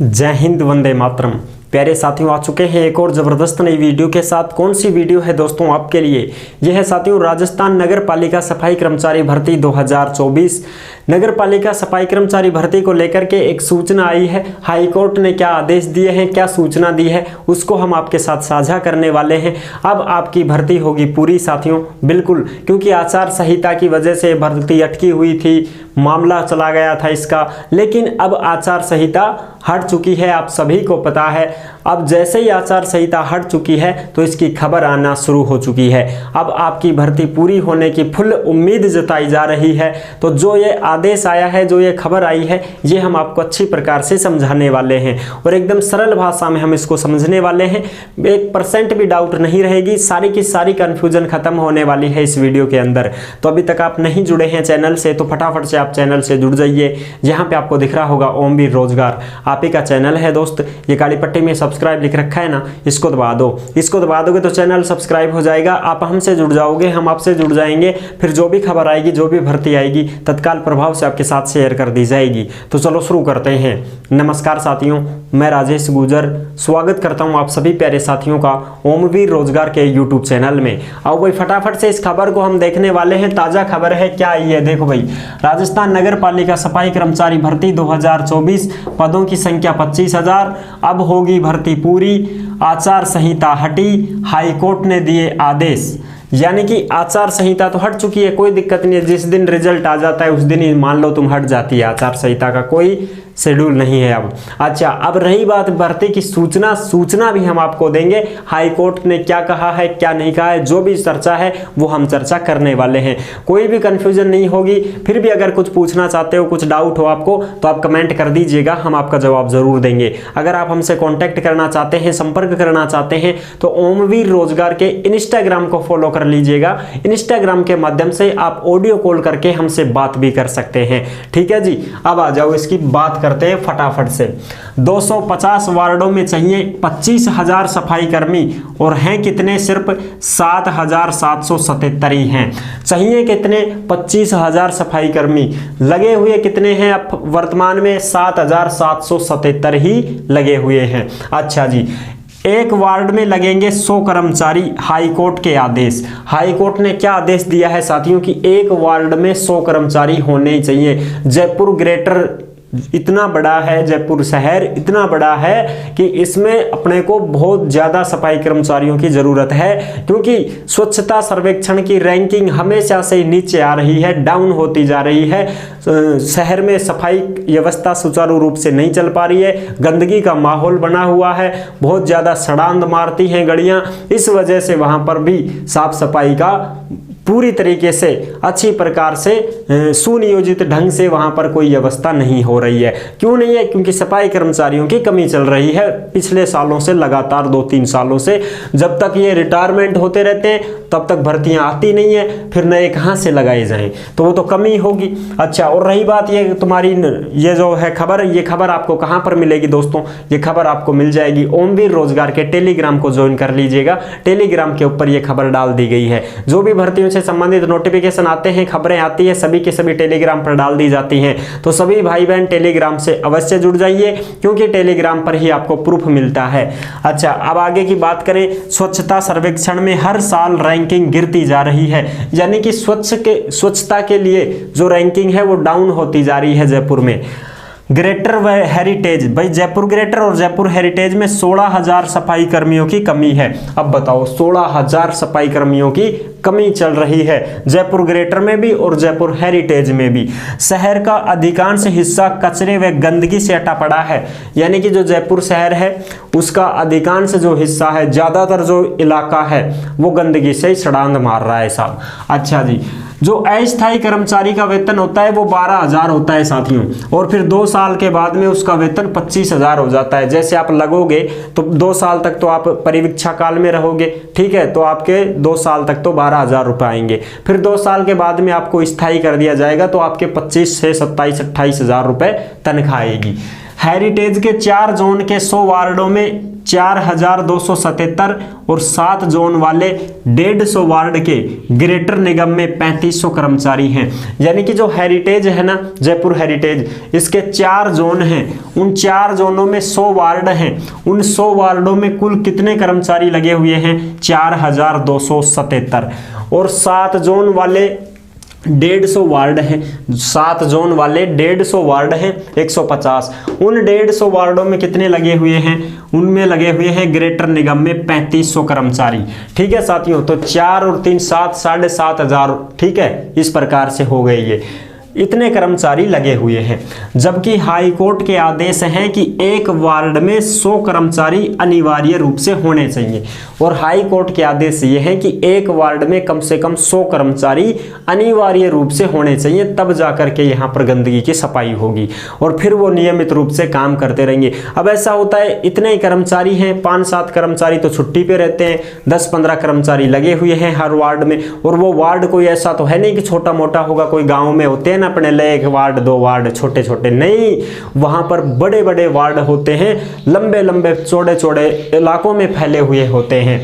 जय हिंद, वंदे मातरम। प्यारे साथियों, आ चुके हैं एक और ज़बरदस्त नई वीडियो के साथ। कौन सी वीडियो है दोस्तों आपके लिए? यह है साथियों राजस्थान नगर पालिका सफाई कर्मचारी भर्ती 2024। नगर पालिका सफाई कर्मचारी भर्ती को लेकर के एक सूचना आई है। हाई कोर्ट ने क्या आदेश दिए हैं, क्या सूचना दी है, उसको हम आपके साथ साझा करने वाले हैं। अब आपकी भर्ती होगी पूरी साथियों, बिल्कुल, क्योंकि आचार संहिता की वजह से भर्ती अटकी हुई थी, मामला चला गया था इसका, लेकिन अब आचार संहिता हट चुकी है, आप सभी को पता है। अब जैसे ही आचार संहिता हट चुकी है तो इसकी खबर आना शुरू हो चुकी है। अब आपकी भर्ती पूरी होने की फुल उम्मीद जताई जा रही है। तो जो ये आदेश आया है, जो ये खबर आई है, ये हम आपको अच्छी प्रकार से समझाने वाले हैं और एकदम सरल भाषा में हम इसको समझने वाले हैं। 1% भी डाउट नहीं रहेगी, सारी की सारी कंफ्यूजन खत्म होने वाली है इस वीडियो के अंदर। तो अभी तक आप नहीं जुड़े हैं चैनल से तो फटाफट से आप चैनल से जुड़ जाइए। यहाँ पे आपको दिख रहा होगा ओमवीर रोजगार, आप ही का चैनल है दोस्त। ये काली पट्टी में सब्सक्राइब लिख रखा है ना, इसको दबा दो। इसको दबा दोगे तो चैनल सब्सक्राइब हो जाएगा, आप हमसे जुड़ जाओगे, हम आपसे जुड़ जाएंगे। फिर जो भी खबर आएगी, जो भी भर्ती आएगी, तत्काल प्रभाव से आपके साथ शेयर कर दी जाएगी। तो चलो शुरू करते हैं। नमस्कार साथियों, मैं राजेश गुजर स्वागत करता हूं आप सभी प्यारे साथियों का ओमवीर रोजगार के यूट्यूब चैनल में। आओ भाई फटाफट से इस खबर को हम देखने वाले हैं। ताजा खबर है, क्या आई है देखो भाई। राजस्थान नगर पालिका सफाई कर्मचारी भर्ती 2024, पदों की संख्या 25,000। अब होगी भर्ती पूरी, आचार संहिता हटी, हाई कोर्ट ने दिए आदेश। यानी कि आचार संहिता तो हट चुकी है, कोई दिक्कत नहीं है। जिस दिन रिजल्ट आ जाता है उस दिन ही मान लो तुम हट जाती है आचार संहिता का कोई शेड्यूल नहीं है अब। अच्छा, अब रही बात भर्ती की सूचना भी हम आपको देंगे। हाई कोर्ट ने क्या कहा है, क्या नहीं कहा है, जो भी चर्चा है वो हम चर्चा करने वाले हैं। कोई भी कंफ्यूजन नहीं होगी। फिर भी अगर कुछ पूछना चाहते हो, कुछ डाउट हो आपको, तो आप कमेंट कर दीजिएगा, हम आपका जवाब जरूर देंगे। अगर आप हमसे कॉन्टैक्ट करना चाहते हैं, संपर्क करना चाहते हैं, तो ओमवीर रोजगार के इंस्टाग्राम को फॉलो कर लीजिएगा। इंस्टाग्राम के माध्यम से आप ऑडियो कॉल करके हमसे बात भी कर सकते हैं। ठीक है जी, अब आ जाओ इसकी बात करते हैं फटाफट से। 250 वार्डों में चाहिए 25,000 सफाई कर्मी और हैं कितने? सिर्फ 7,777 ही हैं। चाहिए कितने? 25,000 सफाई कर्मी। लगे हुए कितने हैं अब वर्तमान में? 7,777 ही लगे हुए हैं। अच्छा जी, एक वार्ड में लगेंगे 100 कर्मचारी। हाई कोर्ट के आदेश। हाई कोर्ट ने क्या आदेश दिया है साथियों कि एक वार्ड में 100 कर्मचारी होने चाहिए। जयपुर ग्रेटर इतना बड़ा है, जयपुर शहर इतना बड़ा है कि इसमें अपने को बहुत ज़्यादा सफाई कर्मचारियों की ज़रूरत है, क्योंकि स्वच्छता सर्वेक्षण की रैंकिंग हमेशा से नीचे आ रही है, डाउन होती जा रही है। शहर में सफाई व्यवस्था सुचारू रूप से नहीं चल पा रही है, गंदगी का माहौल बना हुआ है, बहुत ज़्यादा सड़ांध मारती हैं गलियाँ। इस वजह से वहाँ पर भी साफ सफाई का पूरी तरीके से अच्छी प्रकार से सुनियोजित ढंग से वहां पर कोई व्यवस्था नहीं हो रही है। क्यों नहीं है? क्योंकि सफाई कर्मचारियों की कमी चल रही है पिछले सालों से, लगातार 2-3 सालों से। जब तक ये रिटायरमेंट होते रहते हैं तब तक भर्तियां आती नहीं है, फिर नए कहां से लगाए जाएं, तो वो तो कमी होगी। अच्छा, और रही बात ये तुम्हारी ये जो है खबर, ये खबर आपको कहां पर मिलेगी दोस्तों? ये खबर आपको मिल जाएगी ओमवीर रोजगार के टेलीग्राम को ज्वाइन कर लीजिएगा। टेलीग्राम के ऊपर ये खबर डाल दी गई है। जो भी भर्तियों से संबंधित नोटिफिकेशन आते हैं, खबरें आती है, सभी के सभी टेलीग्राम पर डाल दी जाती हैं। तो सभी भाई बहन टेलीग्राम से अवश्य जुड़ जाइए, क्योंकि टेलीग्राम पर ही आपको प्रूफ मिलता है। अच्छा, अब आगे की बात करें। स्वच्छता सर्वेक्षण में हर साल रैंकिंग गिरती जा रही है, यानी कि स्वच्छता के लिए जो रैंकिंग है वो डाउन होती जा रही है जयपुर में। ग्रेटर व हेरिटेज, भाई जयपुर ग्रेटर और जयपुर हेरिटेज में 16,000 सफाई कर्मियों की कमी है। अब बताओ, 16,000 सफाई कर्मियों की कमी चल रही है जयपुर ग्रेटर में भी और जयपुर हेरिटेज में भी। शहर का अधिकांश हिस्सा कचरे व गंदगी से अटा पड़ा है, यानी कि जो जयपुर शहर है उसका अधिकांश जो हिस्सा है, ज्यादातर जो इलाका है वो गंदगी से सड़ांध मार रहा है साहब। अच्छा जी, जो अस्थायी कर्मचारी का वेतन होता है वो 12,000 होता है साथियों, और फिर 2 साल के बाद में उसका वेतन 25,000 हो जाता है। जैसे आप लगोगे तो 2 साल तक तो आप परिवीक्षा काल में रहोगे, ठीक है, तो आपके 2 साल तक तो 12,000 रुपए आएंगे। फिर 2 साल के बाद में आपको स्थायी कर दिया जाएगा तो आपके 25 से 27-28 हजार रुपए तनख्वाह आएगी। हेरिटेज के 4 जोन के 100 वार्डों में 4277 और 7 जोन वाले 150 वार्ड के ग्रेटर निगम में 3500 कर्मचारी हैं। यानी कि जो हेरिटेज है ना, जयपुर हेरिटेज, इसके 4 जोन हैं, उन 4 जोनों में 100 वार्ड हैं। उन 100 वार्डों में कुल कितने कर्मचारी लगे हुए हैं? 4277। और 7 जोन वाले 150 वार्ड हैं, 7 जोन वाले 150 वार्ड हैं, 150। उन 150 वार्डों में कितने लगे हुए हैं? उनमें लगे हुए हैं ग्रेटर निगम में 3500 कर्मचारी। ठीक है साथियों, तो 4 और 3 7, 7500। ठीक है, इस प्रकार से हो गई ये, इतने कर्मचारी लगे हुए हैं। जबकि हाई कोर्ट के आदेश हैं कि एक वार्ड में 100 कर्मचारी अनिवार्य रूप से होने चाहिए। और हाई कोर्ट के आदेश ये है कि एक वार्ड में कम से कम 100 कर्मचारी अनिवार्य रूप से होने चाहिए, तब जाकर के यहाँ पर गंदगी की सफाई होगी और फिर वो नियमित रूप से काम करते रहेंगे। अब ऐसा होता है, इतने ही कर्मचारी हैं, 5-7 कर्मचारी तो छुट्टी पे रहते हैं, 10-15 कर्मचारी लगे हुए हैं हर वार्ड में। और वो वार्ड कोई ऐसा तो है नहीं कि छोटा मोटा होगा, कोई गाँव में होते हैं ना अपने लिए 1 वार्ड 2 वार्ड छोटे छोटे, नहीं, वहां पर बड़े बड़े वार्ड होते हैं, लंबे लंबे चौड़े चौड़े इलाकों में फैले हुए होते हैं।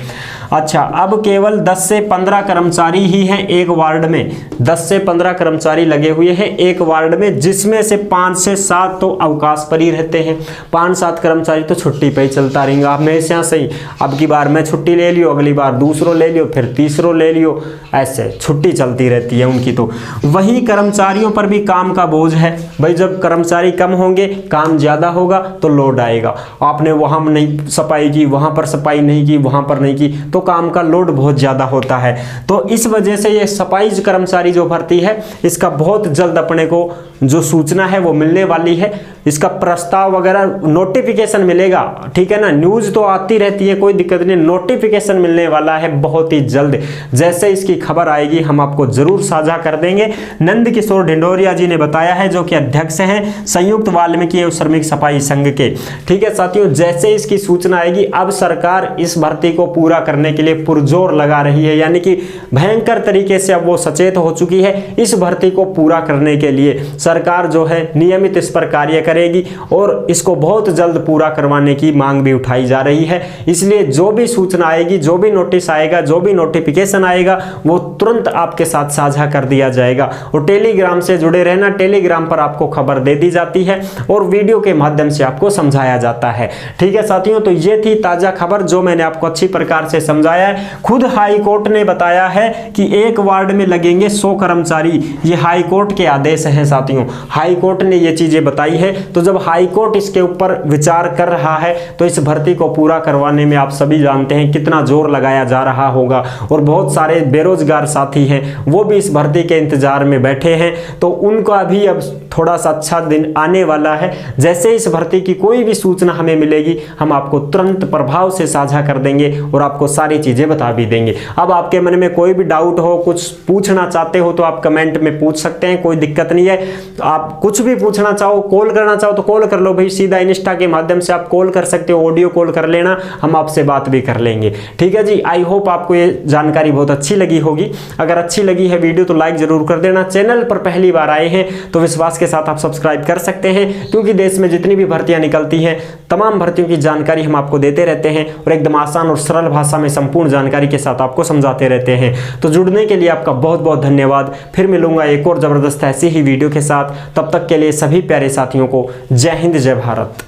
अच्छा, अब केवल 10 से 15 कर्मचारी ही हैं एक वार्ड में, 10 से 15 कर्मचारी लगे हुए हैं एक वार्ड में, जिसमें से 5 से 7 तो अवकाश पर ही रहते हैं। 5-7 कर्मचारी तो छुट्टी पे ही चलता रहेगा हमेशा से ही। अब की बार मैं छुट्टी ले लियो, अगली बार दूसरों ले लियो, फिर तीसरों ले लियो, ऐसे छुट्टी चलती रहती है उनकी। तो वही कर्मचारियों पर भी काम का बोझ है भाई। जब कर्मचारी कम होंगे, काम ज्यादा होगा तो लोड आएगा। आपने वहां नहीं सफाई की, वहां पर सफाई नहीं की, वहां पर नहीं की, तो काम का लोड बहुत ज्यादा होता है। तो इस वजह से ये सफाई कर्मचारी जो भर्ती है, इसका बहुत जल्द अपने को जो सूचना है वो मिलने वाली है। इसका प्रस्ताव वगैरह नोटिफिकेशन मिलेगा, ठीक है ना। न्यूज तो आती रहती है, कोई दिक्कत नहीं, नोटिफिकेशन मिलने वाला है बहुत ही जल्द। जैसे इसकी खबर आएगी हम आपको जरूर साझा कर देंगे। नंद किशोर ढिंडोरिया जी ने बताया है, जो कि अध्यक्ष हैं संयुक्त वाल्मीकि एवं श्रमिक सफाई संघ के। ठीक है साथियों, जैसे इसकी सूचना आएगी, अब सरकार इस भर्ती को पूरा करने के लिए पुरजोर लगा रही है, यानी कि भयंकर तरीके से अब वो सचेत हो चुकी है। इस भर्ती को पूरा करने के लिए सरकार जो है नियमित इस पर कार्य करेगी और इसको बहुत जल्द पूरा करवाने की मांग भी उठाई जा रही है। इसलिए जो भी सूचना आएगी, जो भी नोटिस आएगा, जो भी नोटिफिकेशन आएगा, वो तुरंत आपके साथ साझा कर दिया जाएगा। और टेलीग्राम से जुड़े रहना, टेलीग्राम पर आपको खबर दे दी जाती है और वीडियो के माध्यम से आपको समझाया जाता है। ठीक है साथियों, तो ये थी ताजा खबर जो मैंने आपको अच्छी प्रकार से समझाया है। खुद हाई कोर्ट ने बताया है कि एक वार्ड में लगेंगे 100 कर्मचारी। ये हाई कोर्ट के आदेश हैं साथियों, हाई कोर्ट ने ये चीजें बताई है। तो जब हाई कोर्ट इसके ऊपर विचार कर रहा है तो इस भर्ती को पूरा करवाने में आप सभी जानते हैं कितना जोर लगाया जा रहा होगा। और बहुत सारे बेरोजगार साथी हैं, वो भी इस भर्ती के इंतजार में बैठे हैं, तो उनका भी अब थोड़ा सा अच्छा दिन आने वाला है। जैसे इस भर्ती की कोई भी सूचना हमें मिलेगी, हम आपको तुरंत प्रभाव से साझा कर देंगे और आपको सारी चीजें बता भी देंगे। अब आपके मन में कोई भी डाउट हो, कुछ पूछना चाहते हो तो आप कमेंट में पूछ सकते हैं, कोई दिक्कत नहीं है। आप कुछ भी पूछना चाहो, कॉल करना चाहो तो कॉल कर लो भाई, सीधा इंस्टा के माध्यम से आप कॉल कर सकते हो, ऑडियो कॉल कर लेना, हम आपसे बात भी कर लेंगे। ठीक है जी, आई होप आपको ये जानकारी बहुत अच्छी लगी होगी। अगर अच्छी लगी है वीडियो तो लाइक जरूर कर देना। चैनल पर पहली बार आए हैं तो विश्वास के साथ आप सब्सक्राइब कर सकते हैं, क्योंकि देश में जितनी भी भर्तियां निकलती हैं, तमाम भर्तियों की जानकारी हम आपको देते रहते हैं और एकदम आसान और सरल भाषा में संपूर्ण जानकारी के साथ आपको समझाते रहते हैं। तो जुड़ने के लिए आपका बहुत बहुत धन्यवाद। फिर मिलूंगा एक और जबरदस्त ऐसी ही वीडियो के साथ। तब तक के लिए सभी प्यारे साथियों को जय हिंद, जय भारत।